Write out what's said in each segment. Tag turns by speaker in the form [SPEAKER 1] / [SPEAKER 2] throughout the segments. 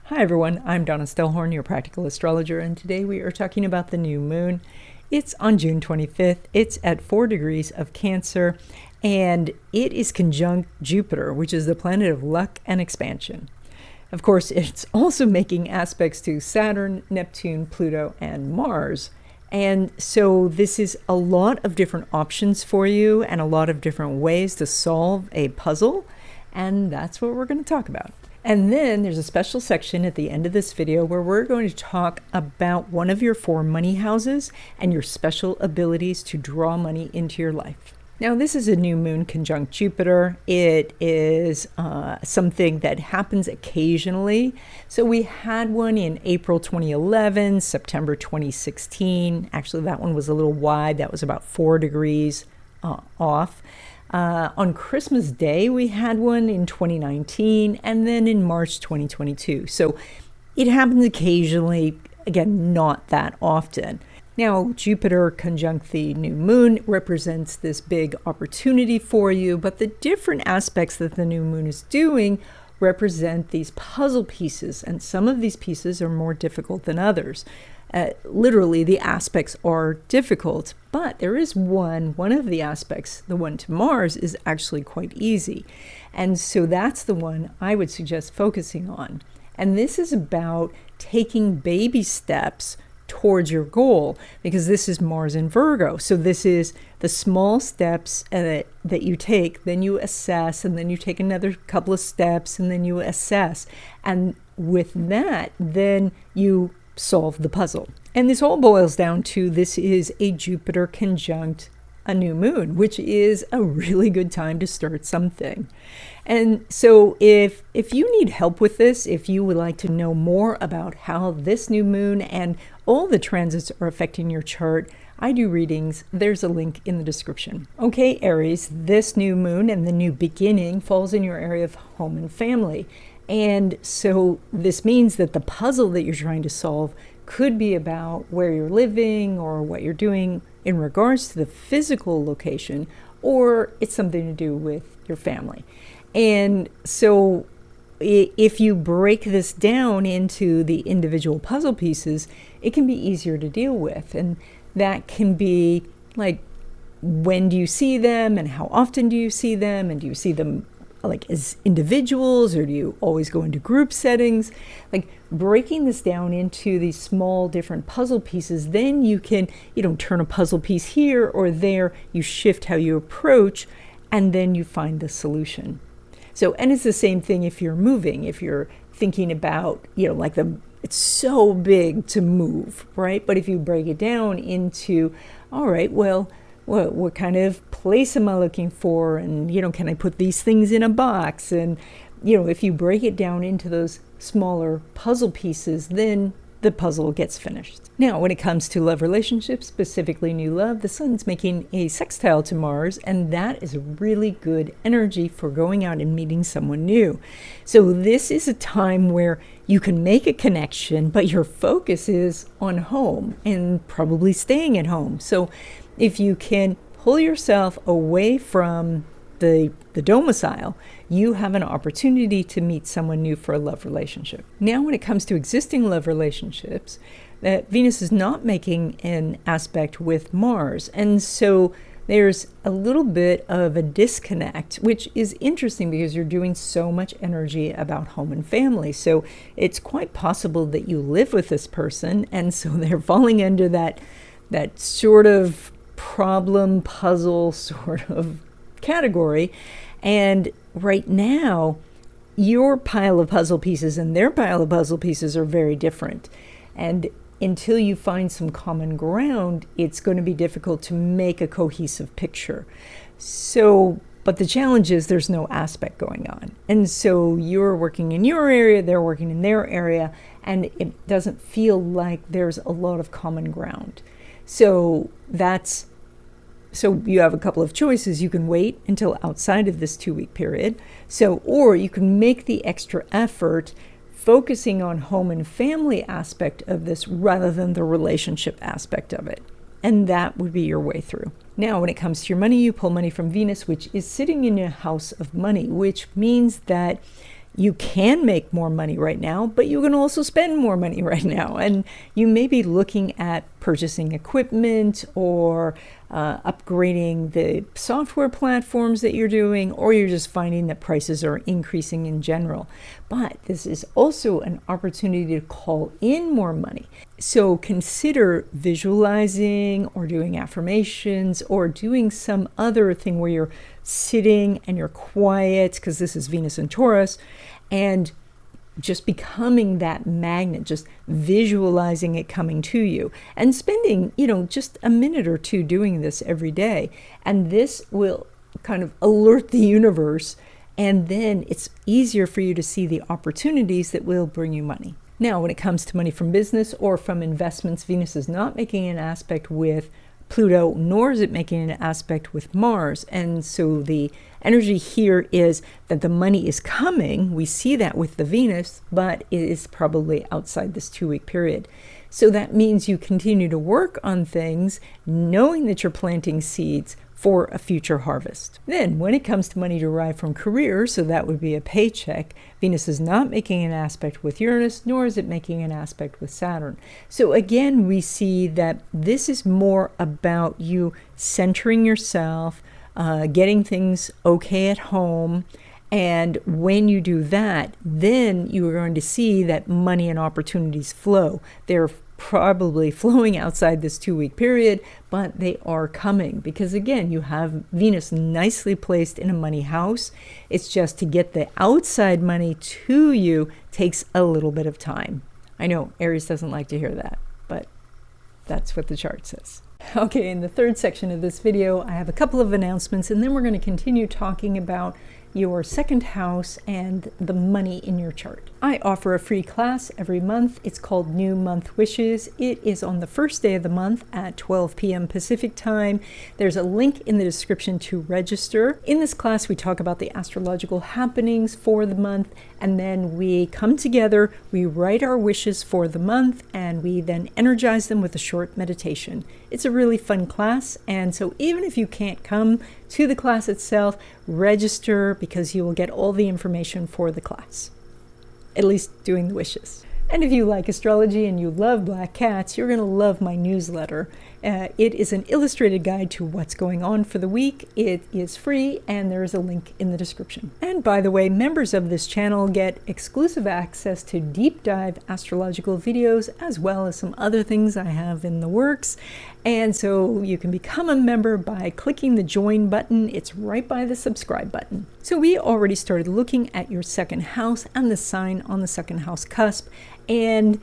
[SPEAKER 1] Hi everyone, I'm Donna Stellhorn, your practical astrologer, and today we are talking about the new moon. It's on June 25th. It's at 4 degrees of Cancer, and it is conjunct Jupiter, which is the planet of luck and expansion. Of course, it's also making aspects to Saturn, Neptune, Pluto, and Mars. And so this is a lot of different options for you and a lot of different ways to solve a puzzle, and that's what we're going to talk about. And then there's a special section at the end of this video where we're going to talk about one of your 4 money houses and your special abilities to draw money into your life. Now, this is a new moon conjunct Jupiter. It is something that happens occasionally. So we had one in April 2011, September 2016. Actually, that one was a little wide. That was about 4 degrees off. On Christmas Day, we had one in 2019, and then in March 2022. So it happens occasionally, again, not that often. Now, Jupiter conjunct the new moon represents this big opportunity for you, but the different aspects that the new moon is doing represent these puzzle pieces, and some of these pieces are more difficult than others. Literally, the aspects are difficult, but there is one of the aspects, the one to Mars, is actually quite easy. And so that's the one I would suggest focusing on. And this is about taking baby steps towards your goal, because this is Mars in Virgo. So this is the small steps that you take, then you assess, and then you take another couple of steps, and then you assess. And with that, then you solve the puzzle. And this all boils down to, this is a Jupiter conjunct a new moon, which is a really good time to start something. And so if you need help with this, if you would like to know more about how this new moon and all the transits are affecting your chart, I do readings. There's a link in the description. Okay, Aries, this new moon and the new beginning falls in your area of home and family. And so this means that the puzzle that you're trying to solve could be about where you're living or what you're doing in regards to the physical location, or it's something to do with your family. And so if you break this down into the individual puzzle pieces, it can be easier to deal with. And that can be like, when do you see them and how often do you see them, and do you see them like as individuals, or do you always go into group settings? Like, breaking this down into these small different puzzle pieces, then you can, turn a puzzle piece here or there, you shift how you approach, and then you find the solution. So, and it's the same thing if you're moving, if you're thinking about, it's so big to move, right? But if you break it down into, all right, well, what kind of place am I looking for? And, can I put these things in a box? And, if you break it down into those smaller puzzle pieces, then the puzzle gets finished. Now, when it comes to love relationships, specifically new love, the sun's making a sextile to Mars, and that is a really good energy for going out and meeting someone new. So this is a time where you can make a connection, but your focus is on home and probably staying at home. So if you can pull yourself away from the domicile, you have an opportunity to meet someone new for a love relationship. Now, when it comes to existing love relationships, that Venus is not making an aspect with Mars. And so there's a little bit of a disconnect, which is interesting because you're doing so much energy about home and family. So it's quite possible that you live with this person, and so they're falling under that sort of problem puzzle sort of category. And right now, your pile of puzzle pieces and their pile of puzzle pieces are very different. And until you find some common ground, it's going to be difficult to make a cohesive picture. So, but the challenge is there's no aspect going on. And so you're working in your area, they're working in their area, and it doesn't feel like there's a lot of common ground. So you have a couple of choices. You can wait until outside of this 2-week period. Or you can make the extra effort focusing on home and family aspect of this rather than the relationship aspect of it. And that would be your way through. Now, when it comes to your money, you pull money from Venus, which is sitting in your house of money, which means that you can make more money right now, but you can also spend more money right now. And you may be looking at purchasing equipment or upgrading the software platforms that you're doing, or you're just finding that prices are increasing in general. But this is also an opportunity to call in more money. So consider visualizing or doing affirmations or doing some other thing where you're sitting and you're quiet, because this is Venus and Taurus, and just becoming that magnet, just visualizing it coming to you and spending, just a minute or two doing this every day. And this will kind of alert the universe, and then it's easier for you to see the opportunities that will bring you money. Now, when it comes to money from business or from investments, Venus is not making an aspect with Pluto, nor is it making an aspect with Mars. And so the energy here is that the money is coming. We see that with the Venus, but it is probably outside this 2-week period. So that means you continue to work on things, knowing that you're planting seeds for a future harvest. Then when it comes to money derived from career, so that would be a paycheck, Venus is not making an aspect with Uranus, nor is it making an aspect with Saturn. So again, we see that this is more about you centering yourself, getting things okay at home. And when you do that, then you are going to see that money and opportunities flow. They're probably flowing outside this 2-week period, but they are coming because, again, you have Venus nicely placed in a money house. It's just to get the outside money to you takes a little bit of time. I know Aries doesn't like to hear that, but that's what the chart says. Okay, in the third section of this video, I have a couple of announcements, and then we're going to continue talking about your second house and the money in your chart. I offer a free class every month. It's called New Month Wishes. It is on the first day of the month at 12 p.m. Pacific time. There's a link in the description to register. In this class, we talk about the astrological happenings for the month, and then we come together, we write our wishes for the month, and we then energize them with a short meditation. It's a really fun class, and so even if you can't come to the class itself, register because you will get all the information for the class, at least doing the wishes. And if you like astrology and you love black cats, you're going to love my newsletter. It is an illustrated guide to what's going on for the week. It is free, and there is a link in the description. And by the way, members of this channel get exclusive access to deep dive astrological videos, as well as some other things I have in the works. And so you can become a member by clicking the join button. It's right by the subscribe button. So we already started looking at your second house and the sign on the second house cusp. And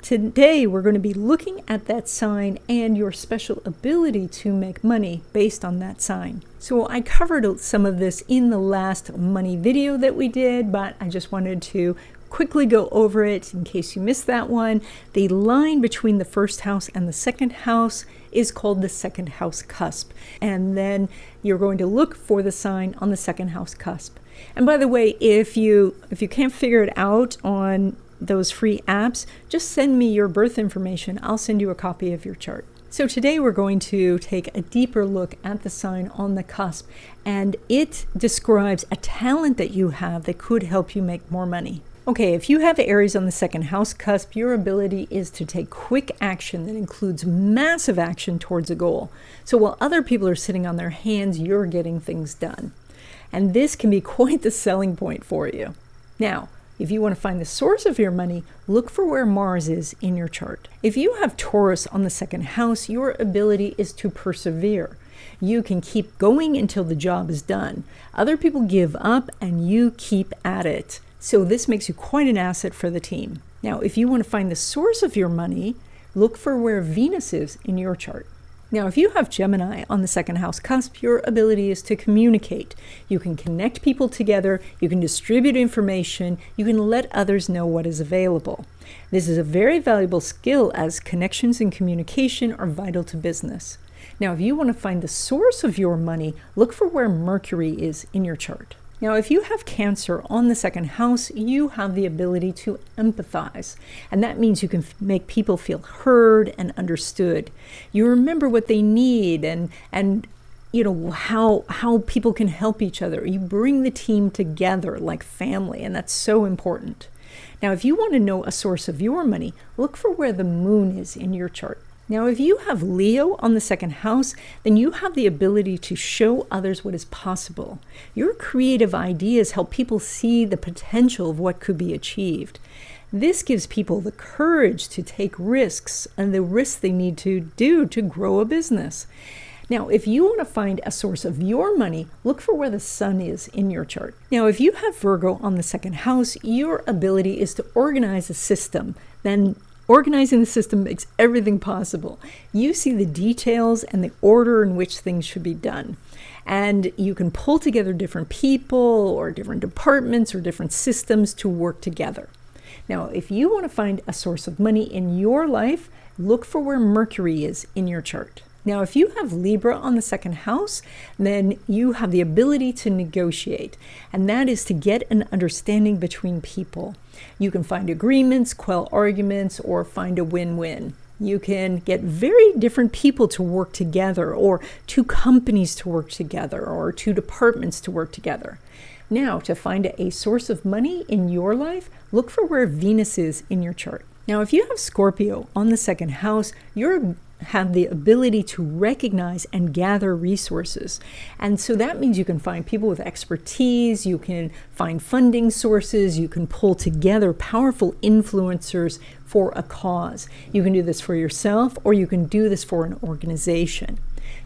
[SPEAKER 1] today we're going to be looking at that sign and your special ability to make money based on that sign. So I covered some of this in the last money video that we did, but I just wanted to quickly go over it in case you missed that one. The line between the first house and the second house is called the second house cusp. And then you're going to look for the sign on the second house cusp. And by the way, if you can't figure it out on those free apps, just send me your birth information. I'll send you a copy of your chart. So today we're going to take a deeper look at the sign on the cusp, and it describes a talent that you have that could help you make more money. Okay, if you have Aries on the second house cusp, your ability is to take quick action that includes massive action towards a goal. So while other people are sitting on their hands, you're getting things done. And this can be quite the selling point for you. Now, if you want to find the source of your money, look for where Mars is in your chart. If you have Taurus on the second house, your ability is to persevere. You can keep going until the job is done. Other people give up and you keep at it. So this makes you quite an asset for the team. Now, if you want to find the source of your money, look for where Venus is in your chart. Now, if you have Gemini on the second house cusp, your ability is to communicate. You can connect people together, you can distribute information, you can let others know what is available. This is a very valuable skill as connections and communication are vital to business. Now, if you want to find the source of your money, look for where Mercury is in your chart. Now, if you have Cancer on the second house, you have the ability to empathize. And that means you can make people feel heard and understood. You remember what they need and how people can help each other. You bring the team together like family, and that's so important. Now, if you want to know a source of your money, look for where the moon is in your chart. Now, if you have Leo on the second house, then you have the ability to show others what is possible. Your creative ideas help people see the potential of what could be achieved. This gives people the courage to take risks and the risks they need to do to grow a business. Now, if you want to find a source of your money, look for where the sun is in your chart. Now, if you have Virgo on the second house, your ability is to organize a system. Then organizing the system makes everything possible. You see the details and the order in which things should be done. And you can pull together different people or different departments or different systems to work together. Now, if you want to find a source of money in your life, look for where Mercury is in your chart. Now, if you have Libra on the second house, then you have the ability to negotiate, and that is to get an understanding between people. You can find agreements, quell arguments, or find a win-win. You can get very different people to work together, or two companies to work together, or two departments to work together. Now, to find a source of money in your life, look for where Venus is in your chart. Now, if you have Scorpio on the second house, you have the ability to recognize and gather resources. And so that means you can find people with expertise, you can find funding sources, you can pull together powerful influencers for a cause. You can do this for yourself, or you can do this for an organization.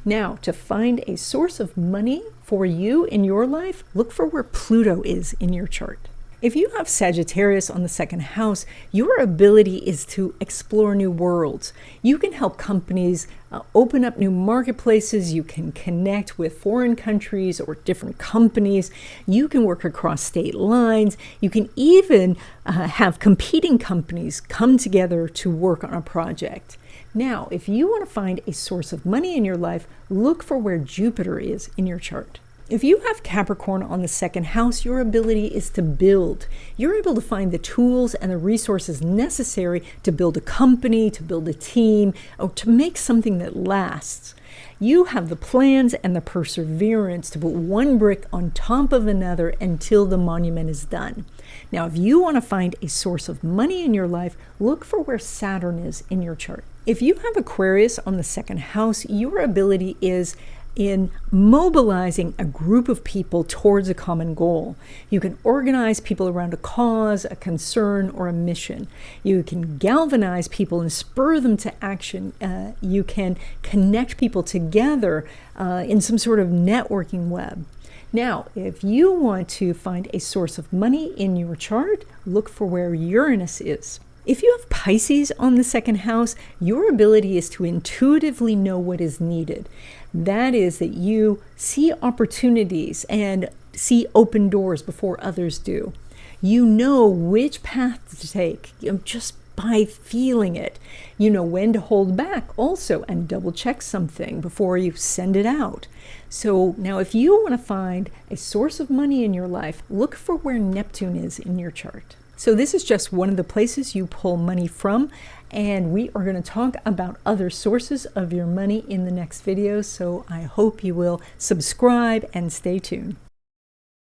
[SPEAKER 1] Now, to find a source of money for you in your life, look for where Pluto is in your chart. If you have Sagittarius on the second house, your ability is to explore new worlds. You can help companies open up new marketplaces. You can connect with foreign countries or different companies. You can work across state lines. You can even have competing companies come together to work on a project. Now, if you want to find a source of money in your life, look for where Jupiter is in your chart. If you have Capricorn on the second house, your ability is to build. You're able to find the tools and the resources necessary to build a company, to build a team, or to make something that lasts. You have the plans and the perseverance to put one brick on top of another until the monument is done. Now, if you want to find a source of money in your life, look for where Saturn is in your chart. If you have Aquarius on the second house, your ability is in mobilizing a group of people towards a common goal. You can organize people around a cause, a concern, or a mission. You can galvanize people and spur them to action. You can connect people together in some sort of networking web. Now, if you want to find a source of money in your chart, look for where Uranus is. If you have Pisces on the second house, your ability is to intuitively know what is needed. That is that you see opportunities and see open doors before others do. You know which path to take just by feeling it. You know when to hold back also and double check something before you send it out. So now if you want to find a source of money in your life, look for where Neptune is in your chart. So this is just one of the places you pull money from, and we are going to talk about other sources of your money in the next video. So I hope you will subscribe and stay tuned.